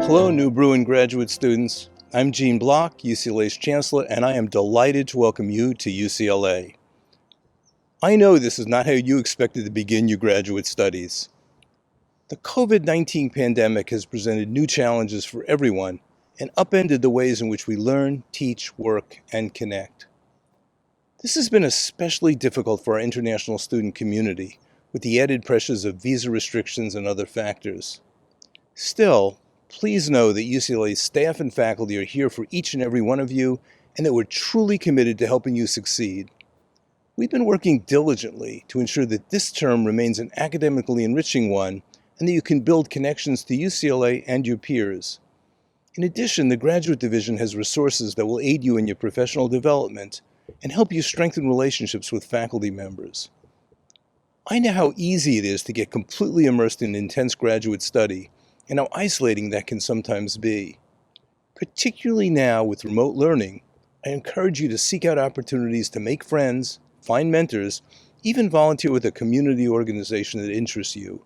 Hello, new Bruin graduate students. I'm Gene Block, UCLA's Chancellor, and I am delighted to welcome you to UCLA. I know this is not how you expected to begin your graduate studies. The COVID-19 pandemic has presented new challenges for everyone and upended the ways in which we learn, teach, work, and connect. This has been especially difficult for our international student community, with the added pressures of visa restrictions and other factors. Still, please know that UCLA's staff and faculty are here for each and every one of you, and that we're truly committed to helping you succeed. We've been working diligently to ensure that this term remains an academically enriching one, and that you can build connections to UCLA and your peers. In addition, the Graduate Division has resources that will aid you in your professional development and help you strengthen relationships with faculty members. I know how easy it is to get completely immersed in intense graduate study, and how isolating that can sometimes be. Particularly now with remote learning, I encourage you to seek out opportunities to make friends, find mentors, even volunteer with a community organization that interests you.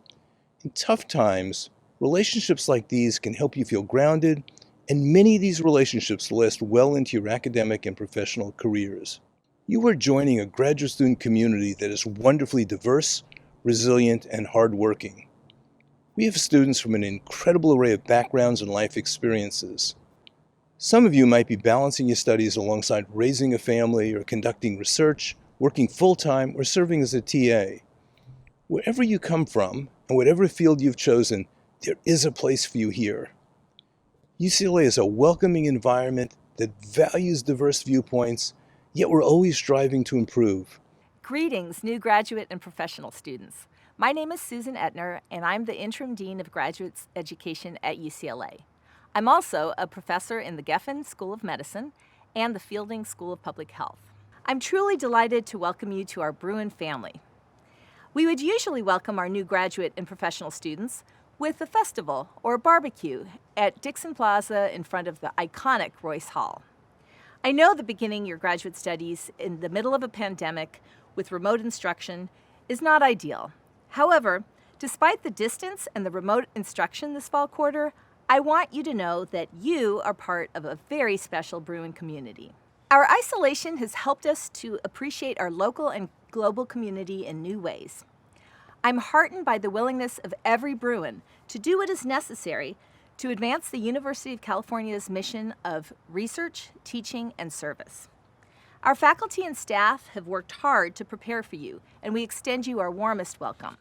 In tough times, relationships like these can help you feel grounded, and many of these relationships last well into your academic and professional careers. You are joining a graduate student community that is wonderfully diverse, resilient, and hardworking. We have students from an incredible array of backgrounds and life experiences. Some of you might be balancing your studies alongside raising a family or conducting research, working full-time, or serving as a TA. Wherever you come from, and whatever field you've chosen, there is a place for you here. UCLA is a welcoming environment that values diverse viewpoints, yet we're always striving to improve. Greetings, new graduate and professional students. My name is Susan Etner, and I'm the Interim Dean of Graduate Education at UCLA. I'm also a professor in the Geffen School of Medicine and the Fielding School of Public Health. I'm truly delighted to welcome you to our Bruin family. We would usually welcome our new graduate and professional students with a festival or a barbecue at Dixon Plaza in front of the iconic Royce Hall. I know that beginning your graduate studies in the middle of a pandemic with remote instruction is not ideal. However, despite the distance and the remote instruction this fall quarter, I want you to know that you are part of a very special Bruin community. Our isolation has helped us to appreciate our local and global community in new ways. I'm heartened by the willingness of every Bruin to do what is necessary to advance the University of California's mission of research, teaching, and service. Our faculty and staff have worked hard to prepare for you, and we extend you our warmest welcome.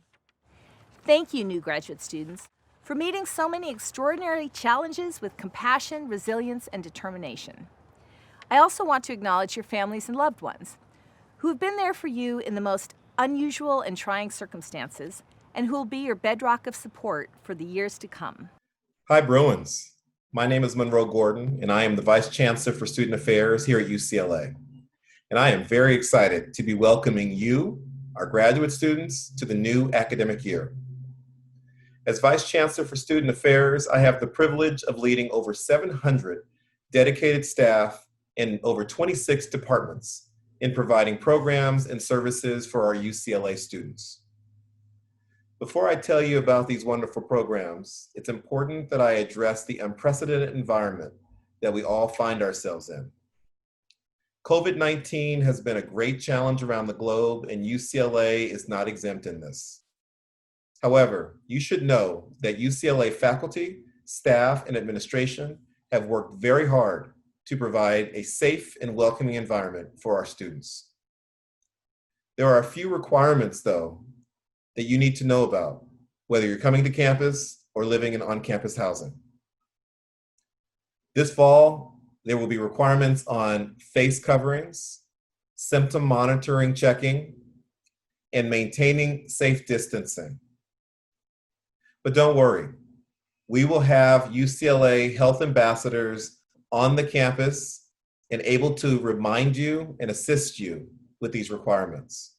Thank you, new graduate students, for meeting so many extraordinary challenges with compassion, resilience, and determination. I also want to acknowledge your families and loved ones who have been there for you in the most unusual and trying circumstances, and who will be your bedrock of support for the years to come. Hi, Bruins. My name is Monroe Gordon, and I am the Vice Chancellor for Student Affairs here at UCLA. And I am very excited to be welcoming you, our graduate students, to the new academic year. As Vice Chancellor for Student Affairs, I have the privilege of leading over 700 dedicated staff in over 26 departments in providing programs and services for our UCLA students. Before I tell you about these wonderful programs, it's important that I address the unprecedented environment that we all find ourselves in. COVID-19 has been a great challenge around the globe, and UCLA is not exempt in this. However, you should know that UCLA faculty, staff, and administration have worked very hard to provide a safe and welcoming environment for our students. There are a few requirements, though, that you need to know about, whether you're coming to campus or living in on-campus housing. This fall, there will be requirements on face coverings, symptom monitoring checking, and maintaining safe distancing. But don't worry, we will have UCLA health ambassadors on the campus and able to remind you and assist you with these requirements.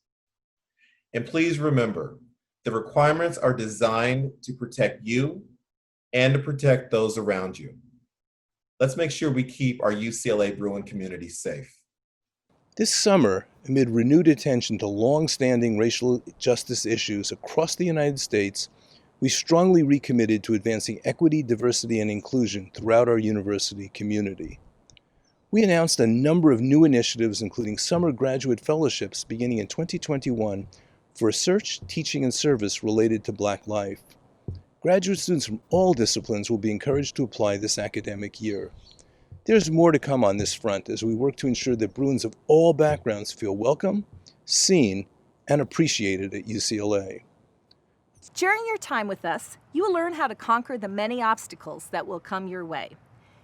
And please remember, the requirements are designed to protect you and to protect those around you. Let's make sure we keep our UCLA Bruin community safe. This summer, amid renewed attention to long-standing racial justice issues across the United States, we strongly recommitted to advancing equity, diversity, and inclusion throughout our university community. We announced a number of new initiatives, including summer graduate fellowships beginning in 2021 for research, teaching, and service related to Black life. Graduate students from all disciplines will be encouraged to apply this academic year. There's more to come on this front as we work to ensure that Bruins of all backgrounds feel welcome, seen, and appreciated at UCLA. During your time with us, you will learn how to conquer the many obstacles that will come your way.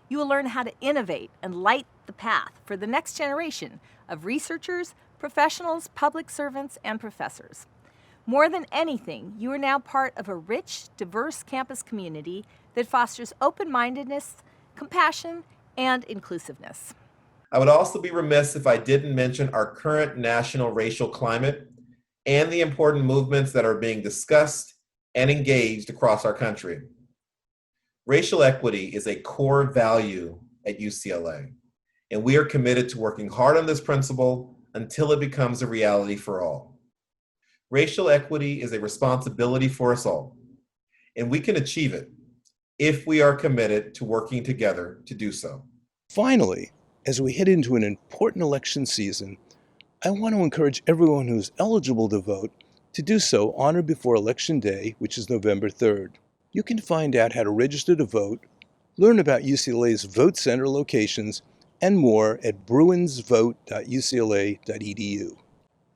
You will learn how to innovate and light the path for the next generation of researchers, professionals, public servants, and professors. More than anything, you are now part of a rich, diverse campus community that fosters open-mindedness, compassion, and inclusiveness. I would also be remiss if I didn't mention our current national racial climate and the important movements that are being discussed and engaged across our country. Racial equity is a core value at UCLA, and we are committed to working hard on this principle until it becomes a reality for all. Racial equity is a responsibility for us all, and we can achieve it if we are committed to working together to do so. Finally, as we head into an important election season, I want to encourage everyone who is eligible to vote to do so on or before Election Day, which is November 3rd. You can find out how to register to vote, learn about UCLA's vote center locations, and more at bruinsvote.ucla.edu.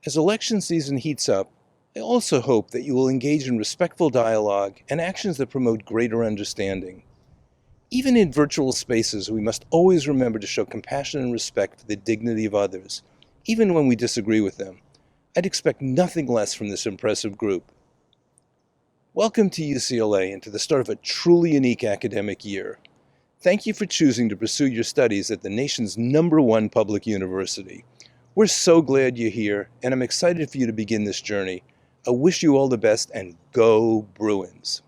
As election season heats up, I also hope that you will engage in respectful dialogue and actions that promote greater understanding. Even in virtual spaces, we must always remember to show compassion and respect for the dignity of others, even when we disagree with them. I'd expect nothing less from this impressive group. Welcome to UCLA and to the start of a truly unique academic year. Thank you for choosing to pursue your studies at the nation's #1 public university. We're so glad you're here, and I'm excited for you to begin this journey. I wish you all the best, and go Bruins.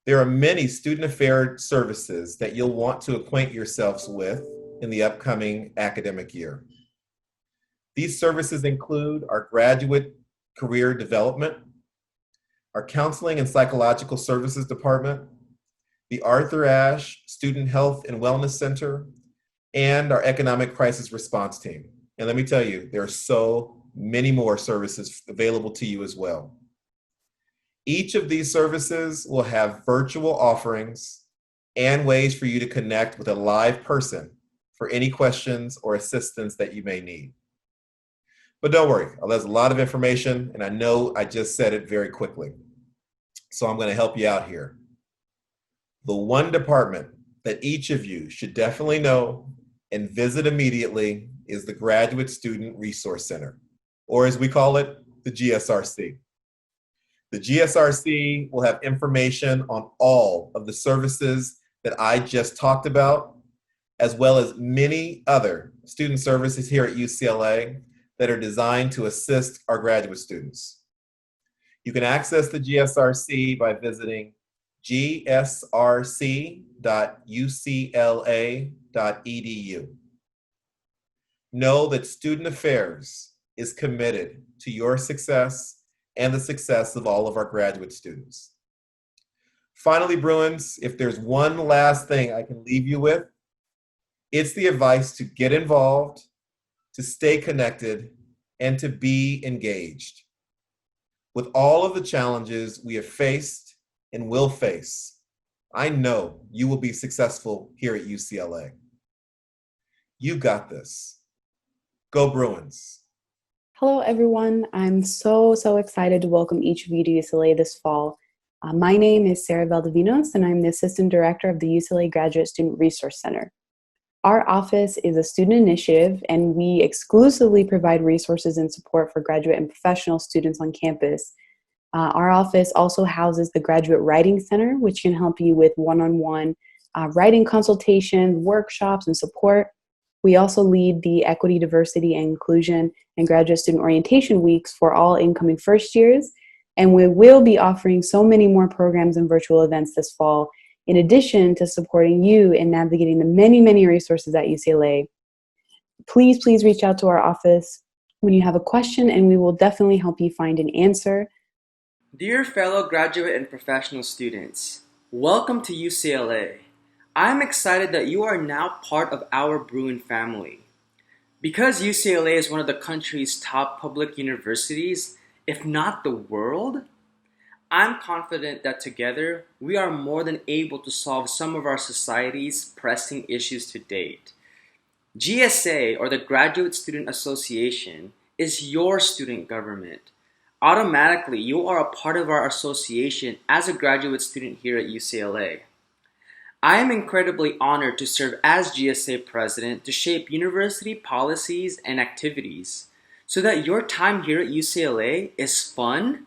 There are many student affairs services that you'll want to acquaint yourselves with in the upcoming academic year. These services include our graduate career development, our counseling and psychological services department, the Arthur Ashe Student Health and Wellness Center, and our economic crisis response team. And let me tell you, there are so many more services available to you as well. Each of these services will have virtual offerings and ways for you to connect with a live person for any questions or assistance that you may need. But don't worry, there's a lot of information, and I know I just said it very quickly. So I'm going to help you out here. The one department that each of you should definitely know and visit immediately is the Graduate Student Resource Center, or as we call it, the GSRC. The GSRC will have information on all of the services that I just talked about, as well as many other student services here at UCLA that are designed to assist our graduate students. You can access the GSRC by visiting gsrc.ucla.edu. Know that Student Affairs is committed to your success and the success of all of our graduate students. Finally, Bruins, if there's one last thing I can leave you with, it's the advice to get involved, to stay connected, and to be engaged. With all of the challenges we have faced and will face, I know you will be successful here at UCLA. You got this. Go Bruins. Hello, everyone. I'm so excited to welcome each of you to UCLA this fall. My name is Sarah Valdivinos, and I'm the Assistant Director of the UCLA Graduate Student Resource Center. Our office is a student initiative, and we exclusively provide resources and support for graduate and professional students on campus. Our office also houses the Graduate Writing Center, which can help you with one-on-one writing consultations, workshops, and support. We also lead the Equity, Diversity, and Inclusion and Graduate Student Orientation Weeks for all incoming first years, and we will be offering so many more programs and virtual events this fall, in addition to supporting you in navigating the many resources at UCLA. Please reach out to our office when you have a question, and we will definitely help you find an answer. Dear fellow graduate and professional students, welcome to UCLA. I'm excited that you are now part of our Bruin family. Because UCLA is one of the country's top public universities, if not the world, I'm confident that together we are more than able to solve some of our society's pressing issues to date. GSA, or the Graduate Student Association, is your student government. Automatically, you are a part of our association as a graduate student here at UCLA. I am incredibly honored to serve as GSA president to shape university policies and activities so that your time here at UCLA is fun,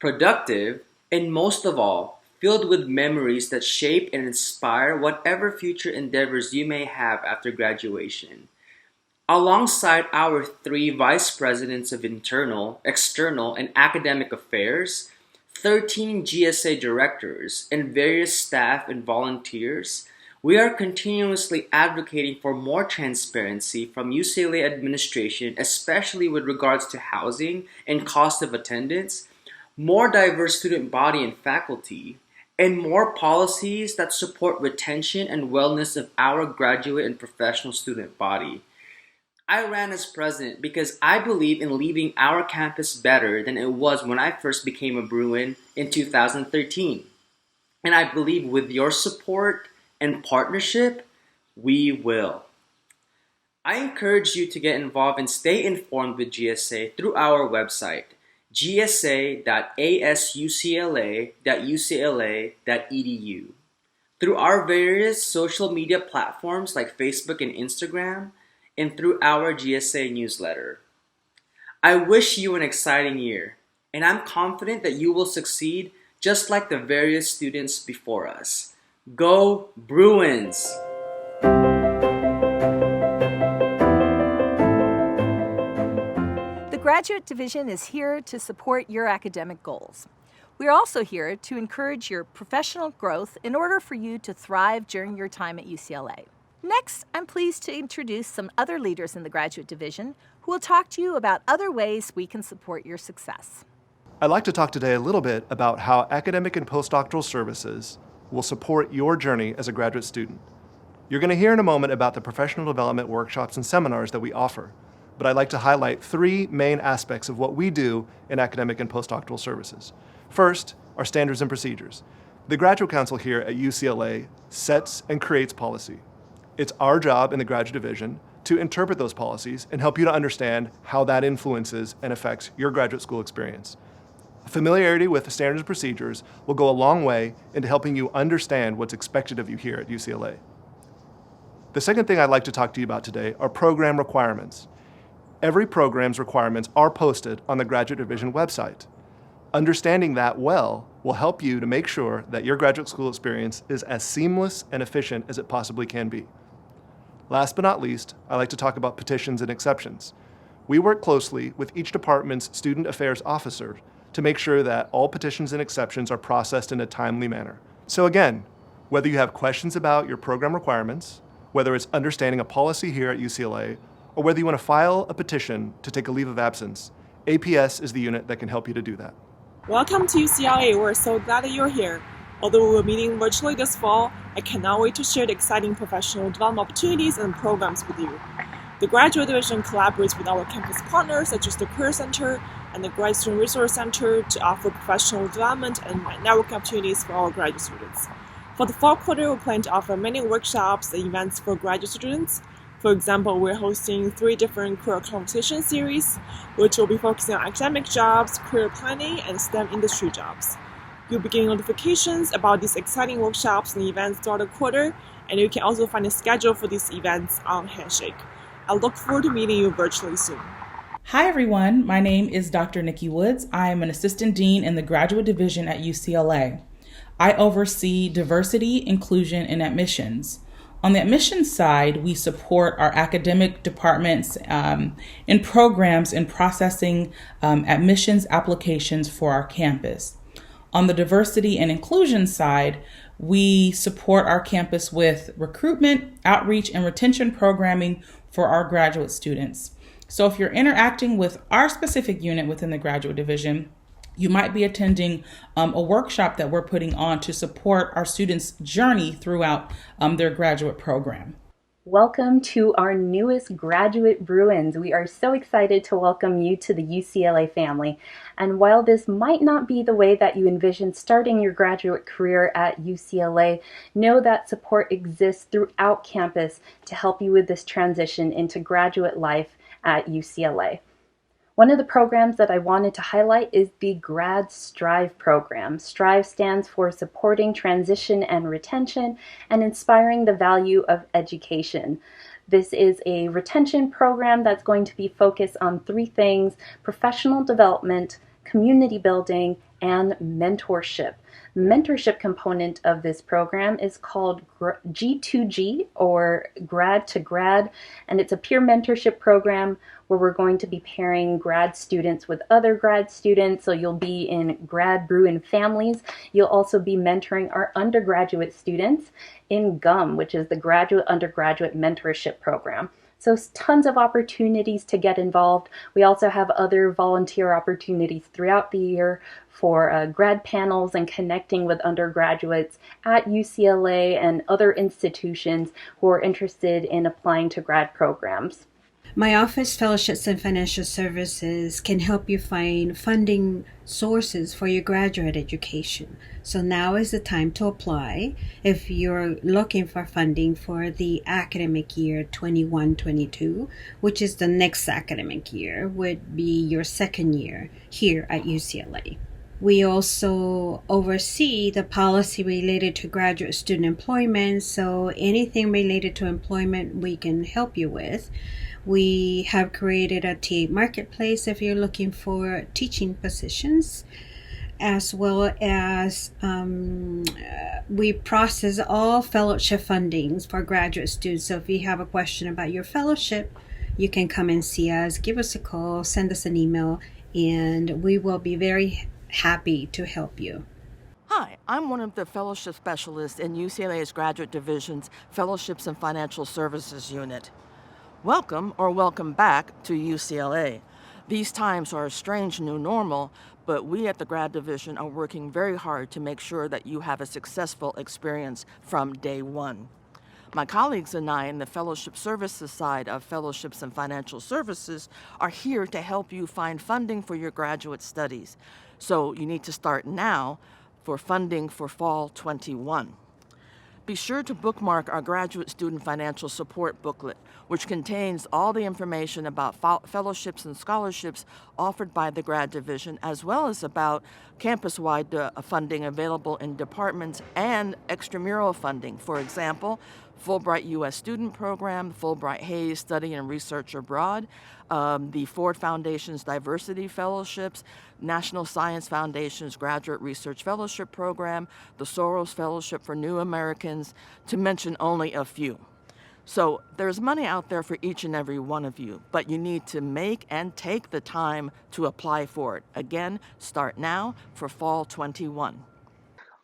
productive, and most of all, filled with memories that shape and inspire whatever future endeavors you may have after graduation. Alongside our three vice presidents of internal, external, and academic affairs, 13 GSA directors, and various staff and volunteers, we are continuously advocating for more transparency from UCLA administration, especially with regards to housing and cost of attendance, more diverse student body and faculty, and more policies that support retention and wellness of our graduate and professional student body. I ran as president because I believe in leaving our campus better than it was when I first became a Bruin in 2013. And I believe with your support and partnership, we will. I encourage you to get involved and stay informed with GSA through our website, gsa.asucla.ucla.edu, through our various social media platforms like Facebook and Instagram, and through our GSA newsletter. I wish you an exciting year, and I'm confident that you will succeed just like the various students before us. Go Bruins! The Graduate Division is here to support your academic goals. We are also here to encourage your professional growth in order for you to thrive during your time at UCLA. Next, I'm pleased to introduce some other leaders in the Graduate Division who will talk to you about other ways we can support your success. I'd like to talk today a little bit about how academic and postdoctoral services will support your journey as a graduate student. You're going to hear in a moment about the professional development workshops and seminars that we offer, but I'd like to highlight three main aspects of what we do in academic and postdoctoral services. First, our standards and procedures. The Graduate Council here at UCLA sets and creates policy. It's our job in the Graduate Division to interpret those policies and help you to understand how that influences and affects your graduate school experience. Familiarity with the standards and procedures will go a long way into helping you understand what's expected of you here at UCLA. The second thing I'd like to talk to you about today are program requirements. Every program's requirements are posted on the Graduate Division website. Understanding that well will help you to make sure that your graduate school experience is as seamless and efficient as it possibly can be. Last but not least, I like to talk about petitions and exceptions. We work closely with each department's student affairs officer to make sure that all petitions and exceptions are processed in a timely manner. So again, whether you have questions about your program requirements, whether it's understanding a policy here at UCLA, or whether you want to file a petition to take a leave of absence, APS is the unit that can help you to do that. Welcome to UCLA. We're so glad that you're here. Although we're meeting virtually this fall, I cannot wait to share the exciting professional development opportunities and programs with you. The Graduate Division collaborates with our campus partners such as the Career Center and the Grad Student Resource Center to offer professional development and networking opportunities for our graduate students. For the fall quarter, we plan to offer many workshops and events for graduate students. For example, we're hosting 3 different career competition series, which will be focusing on academic jobs, career planning, and STEM industry jobs. You'll be getting notifications about these exciting workshops and events throughout the quarter, and you can also find a schedule for these events on Handshake. I look forward to meeting you virtually soon. Hi everyone, my name is Dr. Nikki Woods. I am an assistant dean in the Graduate Division at UCLA. I oversee diversity, inclusion, and admissions. On the admissions side, we support our academic departments in programs in processing admissions applications for our campus. On the diversity and inclusion side, we support our campus with recruitment, outreach, and retention programming for our graduate students. So if you're interacting with our specific unit within the Graduate Division, You might be attending a workshop that we're putting on to support our students' journey throughout their graduate program. Welcome to our newest graduate Bruins. We are so excited to welcome you to the UCLA family. And while this might not be the way that you envision starting your graduate career at UCLA, know that support exists throughout campus to help you with this transition into graduate life at UCLA. One of the programs that I wanted to highlight is the Grad Strive program. Strive stands for Supporting Transition and Retention and Inspiring the Value of Education. This is a retention program that's going to be focused on three things: professional development, community building, and mentorship. The mentorship component of this program is called G2G, or Grad to Grad, and it's a peer mentorship program where we're going to be pairing grad students with other grad students. So you'll be in grad Bruin families. You'll also be mentoring our undergraduate students in GUM, which is the Graduate Undergraduate Mentorship Program. So tons of opportunities to get involved. We also have other volunteer opportunities throughout the year for grad panels and connecting with undergraduates at UCLA and other institutions who are interested in applying to grad programs. My office, Fellowships and Financial Services, can help you find funding sources for your graduate education. So now is the time to apply if you're looking for funding for the academic year 21-22, which is the next academic year, would be your second year here at UCLA. We also oversee the policy related to graduate student employment, so anything related to employment we can help you with. We have created a TA marketplace if you're looking for teaching positions, as well as we process all fellowship fundings for graduate students. So if you have a question about your fellowship, you can come and see us, give us a call, send us an email, and we will be very happy to help you. Hi, I'm one of the fellowship specialists in UCLA's Graduate Division's Fellowships and Financial Services Unit. Welcome or welcome back to UCLA. These times are a strange new normal, but we at the Grad Division are working very hard to make sure that you have a successful experience from day one. My colleagues and I in the Fellowship Services side of Fellowships and Financial Services are here to help you find funding for your graduate studies. So you need to start now for funding for Fall 21. Be sure to bookmark our Graduate Student Financial Support booklet, which contains all the information about fellowships and scholarships offered by the Grad Division, as well as about campus-wide funding available in departments and extramural funding. For example, Fulbright U.S. Student Program, Fulbright Hayes Study and Research Abroad, the Ford Foundation's Diversity Fellowships, National Science Foundation's Graduate Research Fellowship Program, the Soros Fellowship for New Americans, to mention only a few. So there's money out there for each and every one of you, but you need to make and take the time to apply for it. Again, start now for Fall 21.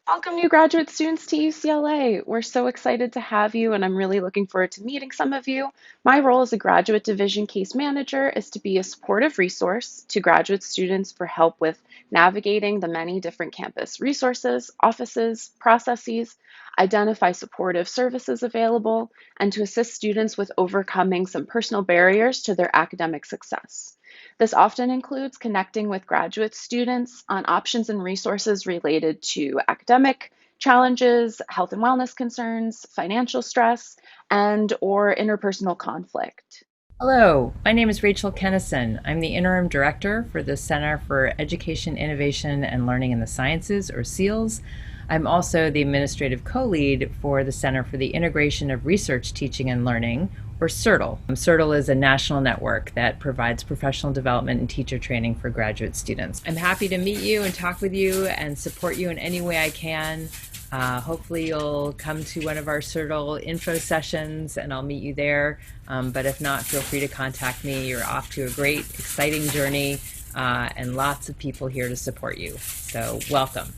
Welcome, new graduate students, to UCLA. We're so excited to have you, and I'm really looking forward to meeting some of you. My role as a graduate division case manager is to be a supportive resource to graduate students for help with navigating the many different campus resources, offices, processes, identify supportive services available, and to assist students with overcoming some personal barriers to their academic success. This often includes connecting with graduate students on options and resources related to academic challenges, health and wellness concerns, financial stress, and/or interpersonal conflict. Hello, my name is Rachel Kennison. I'm the Interim Director for the Center for Education, Innovation, and Learning in the Sciences, or CEILS. I'm also the Administrative Co-Lead for the Center for the Integration of Research, Teaching, and Learning, or CERTL. CERTL is a national network that provides professional development and teacher training for graduate students. I'm happy to meet you and talk with you and support you in any way I can. Hopefully you'll come to one of our CERTL info sessions and I'll meet you there. But if not, feel free to contact me. You're off to a great, exciting journey and lots of people here to support you. So welcome.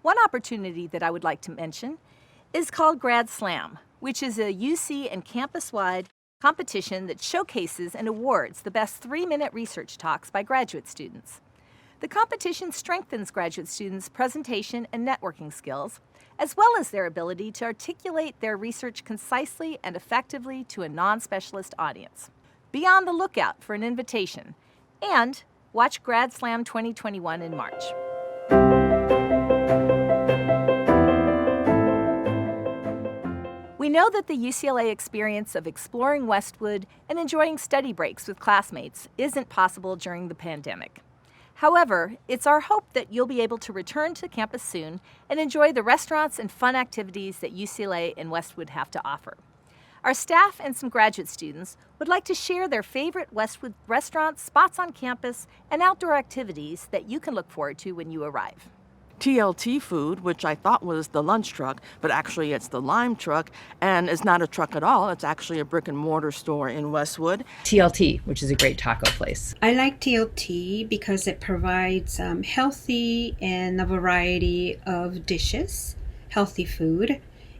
One opportunity that I would like to mention is called Grad Slam, which is a UC and campus-wide competition that showcases and awards the best 3-minute research talks by graduate students. The competition strengthens graduate students' presentation and networking skills, as well as their ability to articulate their research concisely and effectively to a non-specialist audience. Be on the lookout for an invitation, and watch Grad Slam 2021 in March. We know that the UCLA experience of exploring Westwood and enjoying study breaks with classmates isn't possible during the pandemic. However, it's our hope that you'll be able to return to campus soon and enjoy the restaurants and fun activities that UCLA and Westwood have to offer. Our staff and some graduate students would like to share their favorite Westwood restaurants, spots on campus, and outdoor activities that you can look forward to when you arrive. TLT Food, which I thought was the lunch truck, but actually it's the lime truck, and it's not a truck at all. It's actually a brick and mortar store in Westwood. TLT, which is a great taco place. I like TLT because it provides healthy and a variety of dishes, healthy food,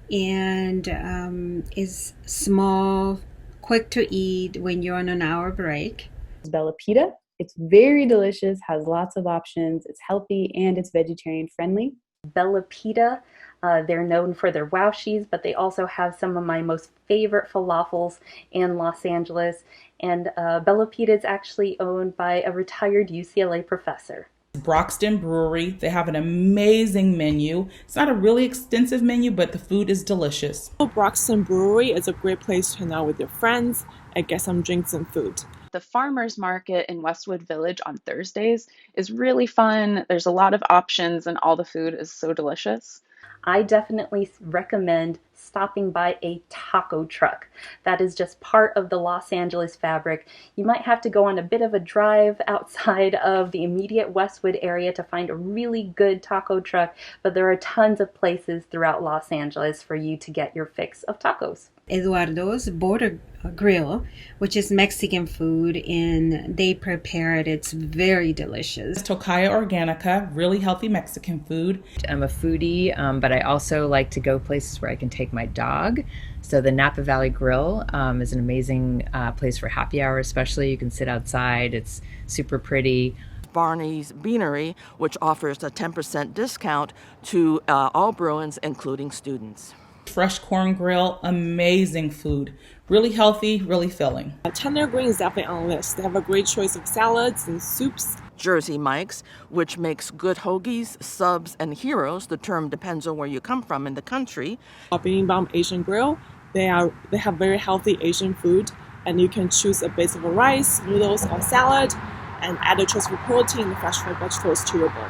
and is small, quick to eat when you're on an hour break. Bella Pita. It's very delicious, has lots of options, it's healthy, and it's vegetarian friendly. Bella Pita, they're known for their wowshies, but they also have some of my most favorite falafels in Los Angeles. And Bella Pita is actually owned by a retired UCLA professor. Broxton Brewery, they have an amazing menu. It's not a really extensive menu, but the food is delicious. Broxton Brewery is a great place to hang out with your friends and get some drinks and food. The farmers market in Westwood Village on Thursdays is really fun. There's a lot of options and all the food is so delicious. I definitely recommend stopping by a taco truck. That is just part of the Los Angeles fabric. You might have to go on a bit of a drive outside of the immediate Westwood area to find a really good taco truck, but there are tons of places throughout Los Angeles for you to get your fix of tacos. Eduardo's Border Grill, which is Mexican food, and they prepare it. It's very delicious. Tocaya Organica, really healthy Mexican food. I'm a foodie, but I also like to go places where I can take my dog. So the Napa Valley Grill is an amazing place for happy hour, especially. You can sit outside. It's super pretty. Barney's Beanery, which offers a 10% discount to all Bruins, including students. Fresh Corn Grill, amazing food. Really healthy, really filling. Tender Green is definitely on the list. They have a great choice of salads and soups. Jersey Mike's, which makes good hoagies, subs, and heroes. The term depends on where you come from in the country. Bing Asian Grill, they have very healthy Asian food, and you can choose a base of rice, noodles, or salad, and add a choice of protein and fresh fried vegetables to your bowl.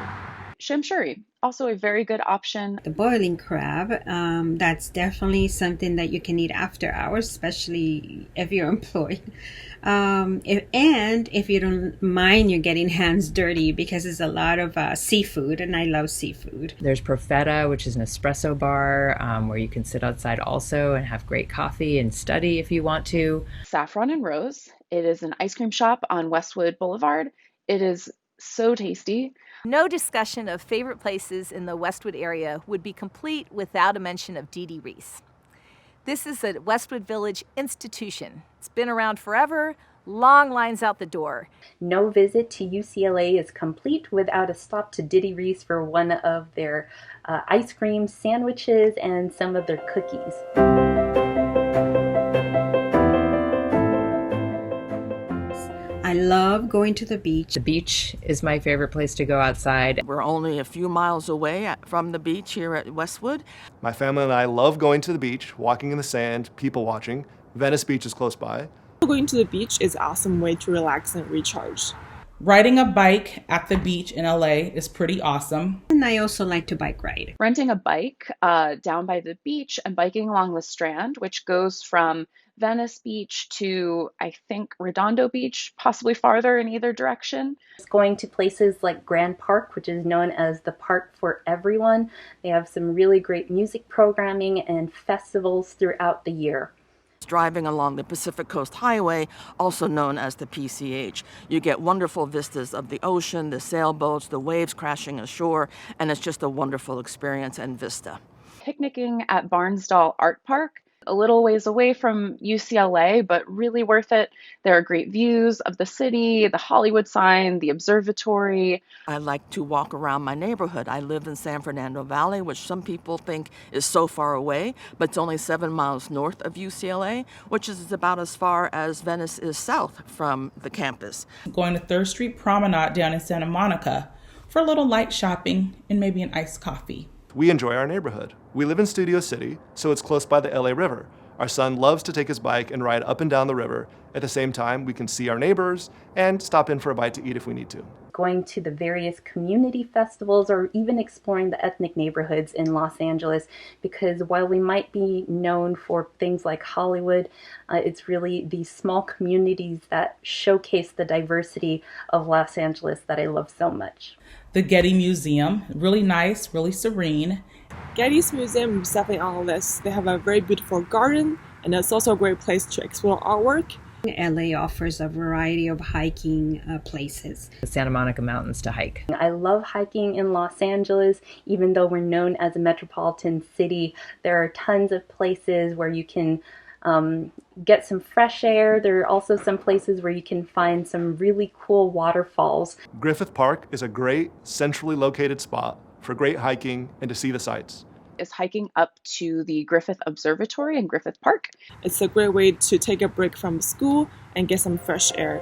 Shrimp also a very good option. The boiling crab, that's definitely something that you can eat after hours, especially if you're employed. If you don't mind you're getting hands dirty, because there's a lot of seafood, and I love seafood. There's Profeta, which is an espresso bar where you can sit outside also and have great coffee and study if you want to. Saffron and Rose. It is an ice cream shop on Westwood Boulevard. It is so tasty. No discussion of favorite places in the Westwood area would be complete without a mention of Dee Dee Reese. This is a Westwood Village institution. It's been around forever, long lines out the door. No visit to UCLA is complete without a stop to Diddy Reese for one of their ice cream sandwiches and some of their cookies. I love going to the beach. The beach is my favorite place to go outside. We're only a few miles away from the beach here at Westwood. My family and I love going to the beach, walking in the sand, people watching. Venice Beach is close by. Going to the beach is an awesome way to relax and recharge. Riding a bike at the beach in LA is pretty awesome. And I also like to bike ride. Renting a bike down by the beach and biking along the Strand, which goes from Venice Beach to, I think, Redondo Beach, possibly farther in either direction. It's going to places like Grand Park, which is known as the park for everyone. They have some really great music programming and festivals throughout the year. Driving along the Pacific Coast Highway, also known as the PCH. You get wonderful vistas of the ocean, the sailboats, the waves crashing ashore, and it's just a wonderful experience and vista. Picnicking at Barnsdall Art Park A little ways away from UCLA, but really worth it. There are great views of the city, the Hollywood sign, the observatory. I like to walk around my neighborhood. I live in San Fernando Valley, which some people think is so far away, but it's only 7 miles north of UCLA, which is about as far as Venice is south from the campus. Going to 3rd Street Promenade down in Santa Monica for a little light shopping and maybe an iced coffee. We enjoy our neighborhood. We live in Studio City, so it's close by the LA River. Our son loves to take his bike and ride up and down the river. At the same time, we can see our neighbors and stop in for a bite to eat if we need to. Going to the various community festivals or even exploring the ethnic neighborhoods in Los Angeles, because while we might be known for things like Hollywood, it's really these small communities that showcase the diversity of Los Angeles that I love so much. The Getty Museum, really nice, really serene. Getty's museum is definitely on the list. They have a very beautiful garden, and it's also a great place to explore artwork. LA offers a variety of hiking places. The Santa Monica Mountains to hike. I love hiking in Los Angeles. Even though we're known as a metropolitan city, there are tons of places where you can get some fresh air. There are also some places where you can find some really cool waterfalls. Griffith Park is a great, centrally located spot for great hiking and to see the sights. Is hiking up to the Griffith Observatory in Griffith Park. It's a great way to take a break from school and get some fresh air.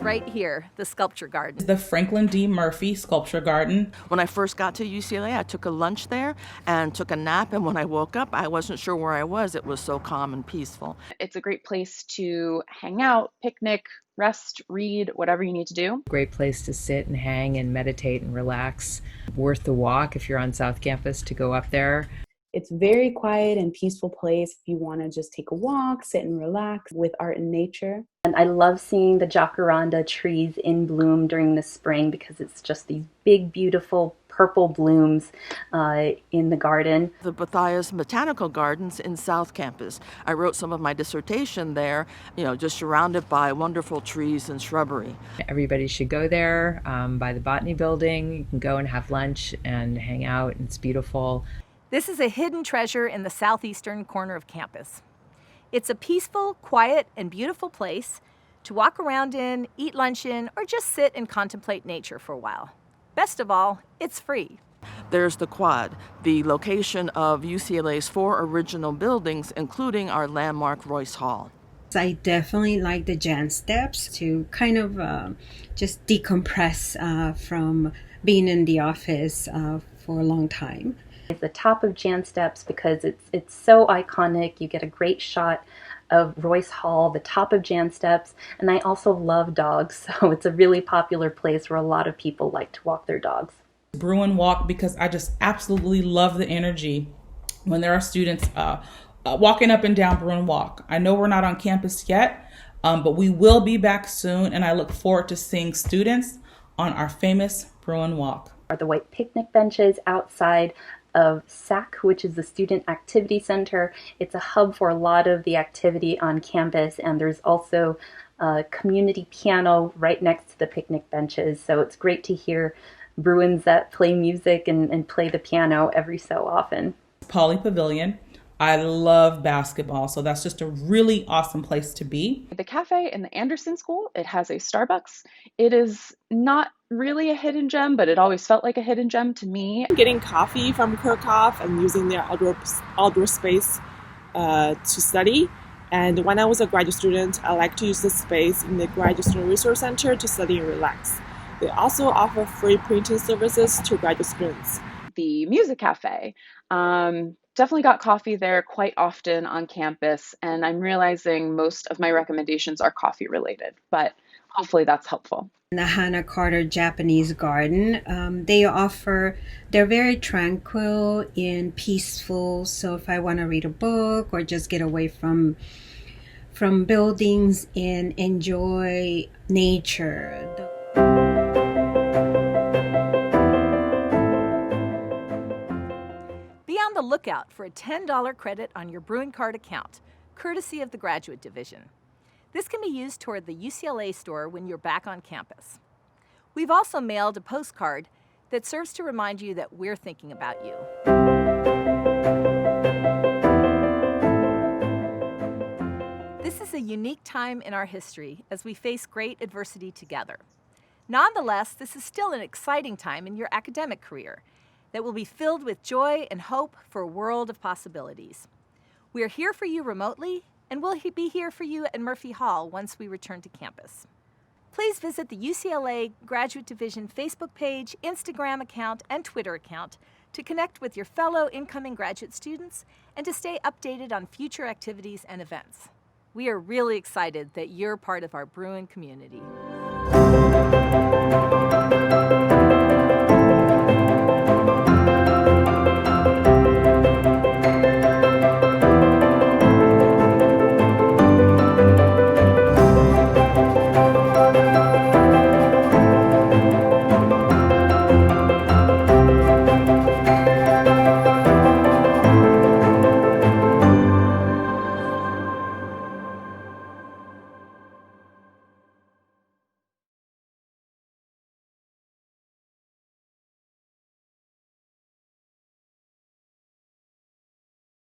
Right here, the sculpture garden. The Franklin D. Murphy Sculpture Garden. When I first got to UCLA, I took a lunch there and took a nap, and when I woke up, I wasn't sure where I was. It was so calm and peaceful. It's a great place to hang out, picnic, rest, read, whatever you need to do. Great place to sit and hang and meditate and relax. Worth the walk if you're on South Campus to go up there. It's very quiet and peaceful place if you want to just take a walk, sit and relax with art and nature. And I love seeing the jacaranda trees in bloom during the spring because it's just these big, beautiful purple blooms in the garden. The Bothias Botanical Gardens in South Campus. I wrote some of my dissertation there, just surrounded by wonderful trees and shrubbery. Everybody should go there by the Botany Building. You can go and have lunch and hang out, and it's beautiful. This is a hidden treasure in the southeastern corner of campus. It's a peaceful, quiet, and beautiful place to walk around in, eat lunch in, or just sit and contemplate nature for a while. Best of all, it's free. There's the Quad, the location of UCLA's 4 original buildings, including our landmark Royce Hall. I definitely like the Jan steps to kind of just decompress from being in the office for a long time. It's the top of Jan Steps because it's so iconic. You get a great shot of Royce Hall, the top of Jan Steps, and I also love dogs, so it's a really popular place where a lot of people like to walk their dogs. Bruin Walk, because I just absolutely love the energy when there are students walking up and down Bruin Walk. I know we're not on campus yet, but we will be back soon, and I look forward to seeing students on our famous Bruin Walk. Are the white picnic benches outside of SAC, which is the Student Activity Center. It's a hub for a lot of the activity on campus, and there's also a community piano right next to the picnic benches. So it's great to hear Bruins that play music and play the piano every so often. Pauley Pavilion. I love basketball, so that's just a really awesome place to be. The cafe in the Anderson School, it has a Starbucks. It is not really a hidden gem, but it always felt like a hidden gem to me. Getting coffee from Kirchhoff and using their outdoor space to study. And when I was a graduate student, I like to use this space in the Graduate Student Resource Center to study and relax. They also offer free printing services to graduate students. The Music Cafe. Definitely got coffee there quite often on campus, and I'm realizing most of my recommendations are coffee related, but hopefully that's helpful. The Hannah Carter Japanese Garden, they're very tranquil and peaceful, so if I want to read a book or just get away from buildings and enjoy nature. Be on the lookout for a $10 credit on your Bruin card account, courtesy of the Graduate Division. This can be used toward the UCLA store when you're back on campus. We've also mailed a postcard that serves to remind you that we're thinking about you. This is a unique time in our history as we face great adversity together. Nonetheless, this is still an exciting time in your academic career that will be filled with joy and hope for a world of possibilities. We are here for you remotely, and we'll be here for you at Murphy Hall once we return to campus. Please visit the UCLA Graduate Division Facebook page, Instagram account, and Twitter account to connect with your fellow incoming graduate students and to stay updated on future activities and events. We are really excited that you're part of our Bruin community.